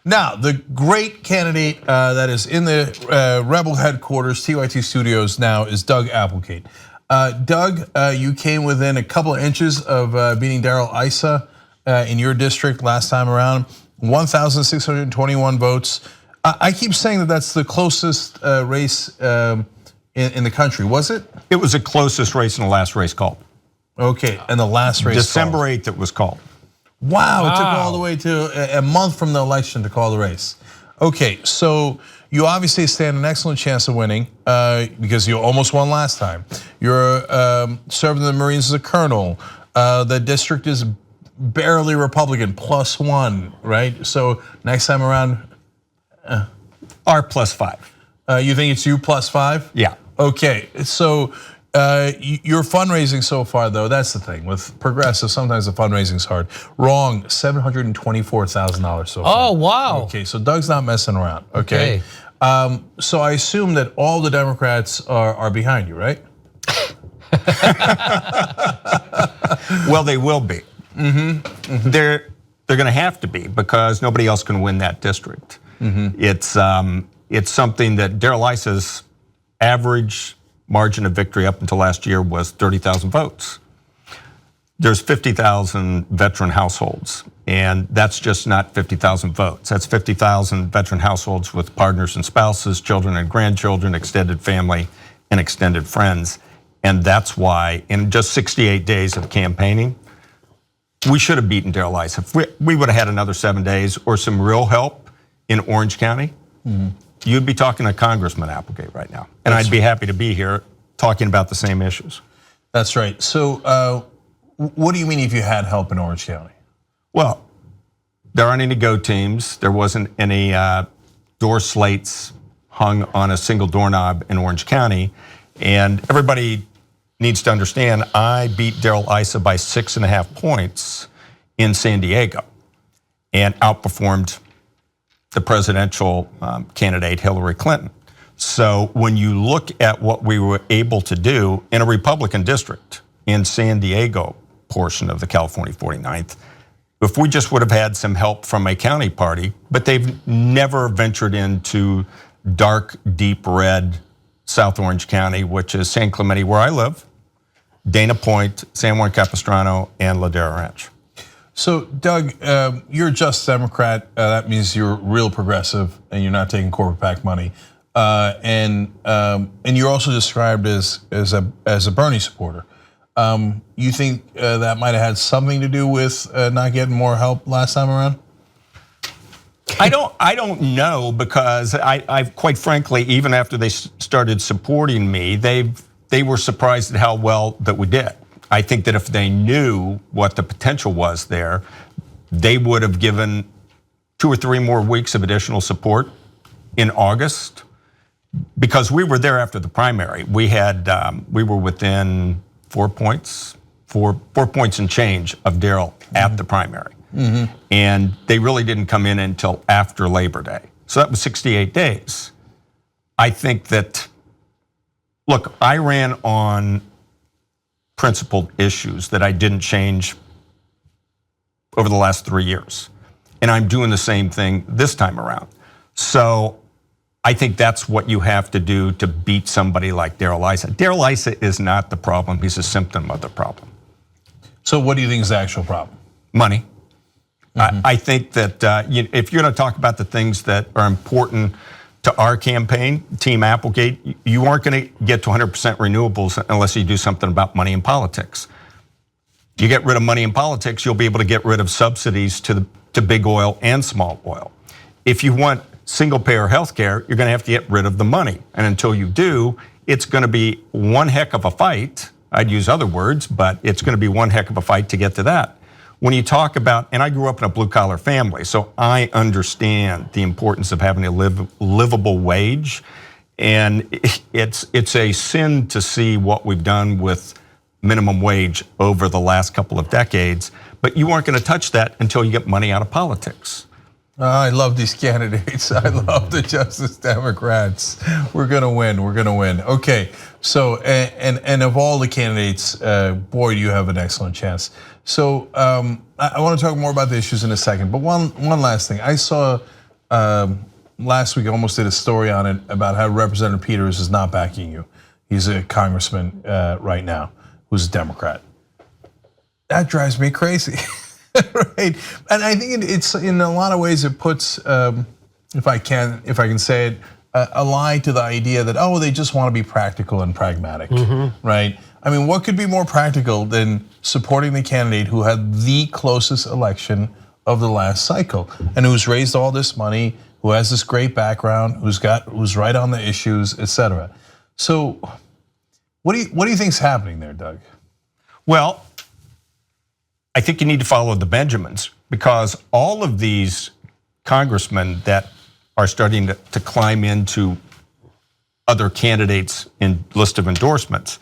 Now, the great candidate that is in the Rebel headquarters, TYT Studios now, is Doug Applegate. Doug, you came within a couple of inches of beating Darrell Issa in your district last time around, 1,621 votes. I keep saying that that's the closest race in the country, was it? It was the closest race in the last race called. Okay, and the last race December 8th it was called. Wow, it took all the way to a month from the election to call the race. Okay, so you obviously stand an excellent chance of winning because you almost won last time. You're serving the Marines as a colonel. The district is barely Republican, +1, right? So next time around, R +5. You think it's you +5? Yeah. Okay, so your fundraising so far, though, that's the thing. With progressive, sometimes the fundraising's hard. Wrong, $724,000 so far. Oh, wow. Okay, so Doug's not messing around, okay? So I assume that all the Democrats are behind you, right? Well, they will be. They're gonna have to be because nobody else can win that district. It's something that Darrell Issa's average margin of victory up until last year was 30,000 votes. There's 50,000 veteran households, and that's just not 50,000 votes. That's 50,000 veteran households with partners and spouses, children and grandchildren, extended family, and extended friends. And that's why in just 68 days of campaigning, we should have beaten Darrell Issa. If we would have had another 7 days or some real help in Orange County, you'd be talking to Congressman Applegate right now. And I'd be happy to be here talking about the same issues. That's right. So what do you mean if you had help in Orange County? Well, there aren't any go teams. There wasn't any door slates hung on a single doorknob in Orange County. And everybody needs to understand, I beat Darrell Issa by 6.5 points in San Diego and outperformed the presidential candidate Hillary Clinton. So when you look at what we were able to do in a Republican district in San Diego portion of the California 49th, if we just would have had some help from a county party, but they've never ventured into dark, deep red South Orange County, which is San Clemente, where I live, Dana Point, San Juan Capistrano, and Ladera Ranch. So, Doug, you're just Democrat. That means you're real progressive, and you're not taking corporate PAC money. And you're also described as a Bernie supporter. You think that might have had something to do with not getting more help last time around? I don't know, because I've quite frankly, even after they started supporting me, they were surprised at how well that we did. I think that if they knew what the potential was there, they would have given 2 or 3 more weeks of additional support in August, because we were there after the primary. We were within 4 points, four points and change of Darrell at the primary. And they really didn't come in until after Labor Day. So that was 68 days. I think that, look, I ran on principled issues that I didn't change over the last 3 years. And I'm doing the same thing this time around. So I think that's what you have to do to beat somebody like Darrell Issa. Darrell Issa is not the problem, he's a symptom of the problem. So what do you think is the actual problem? Money. I think that if you're gonna talk about the things that are important to our campaign, Team Applegate, you aren't gonna get to 100% renewables unless you do something about money in politics. You get rid of money in politics, you'll be able to get rid of subsidies to big oil and small oil. If you want single payer health care, you're gonna have to get rid of the money. And until you do, it's gonna be one heck of a fight. I'd use other words, but it's gonna be one heck of a fight to get to that. When you talk about, and I grew up in a blue collar family, so I understand the importance of having a livable wage. And it's a sin to see what we've done with minimum wage over the last couple of decades, but you aren't gonna touch that until you get money out of politics. I love these candidates. I love the Justice Democrats. We're gonna win. We're gonna win. Okay. So and of all the candidates, boy, do you have an excellent chance. So I want to talk more about the issues in a second. But one last thing. I saw last week I almost did a story on it about how Representative Peters is not backing you. He's a congressman right now who's a Democrat. That drives me crazy, right? And I think it's in a lot of ways it puts, if I can say it, a lie to the idea that they just want to be practical and pragmatic, right? I mean, what could be more practical than supporting the candidate who had the closest election of the last cycle and who's raised all this money, who has this great background, who's right on the issues, etc. So, what do you think's happening there, Doug? Well, I think you need to follow the Benjamins, because all of these congressmen that are starting to climb into other candidates in list of endorsements,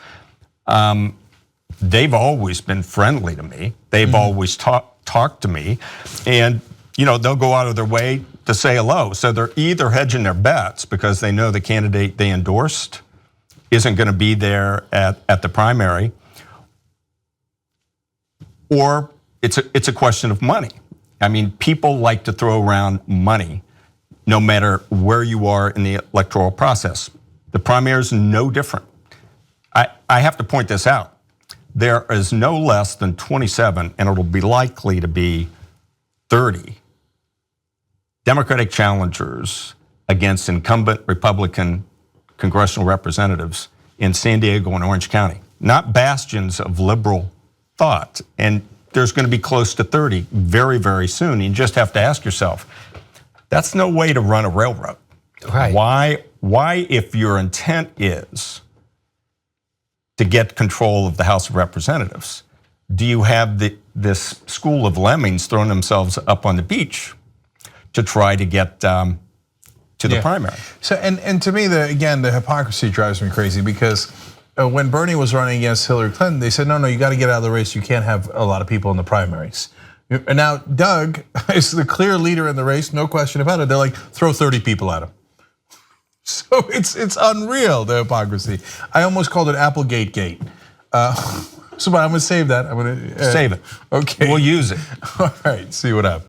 they've always been friendly to me. They've always talked to me, and they'll go out of their way to say hello. So they're either hedging their bets because they know the candidate they endorsed isn't going to be there at the primary, or it's a question of money. I mean, people like to throw around money no matter where you are in the electoral process. The primary is no different. I have to point this out. There is no less than 27, and it'll be likely to be 30 Democratic challengers against incumbent Republican congressional representatives in San Diego and Orange County, not bastions of liberal thought. And there's going to be close to 30 very, very soon. You just have to ask yourself, that's no way to run a railroad. Right. Why, if your intent is to get control of the House of Representatives, do you have this school of lemmings throwing themselves up on the beach to try to get to the primary? So, and to me, again, the hypocrisy drives me crazy, because when Bernie was running against Hillary Clinton, they said, no, you got to get out of the race. You can't have a lot of people in the primaries. And now Doug is the clear leader in the race, no question about it. They're like, throw 30 people at him. So it's unreal, the hypocrisy. I almost called it Applegate Gate. So, but I'm gonna save that. I'm gonna save it. Okay, we'll use it. All right, see what happens.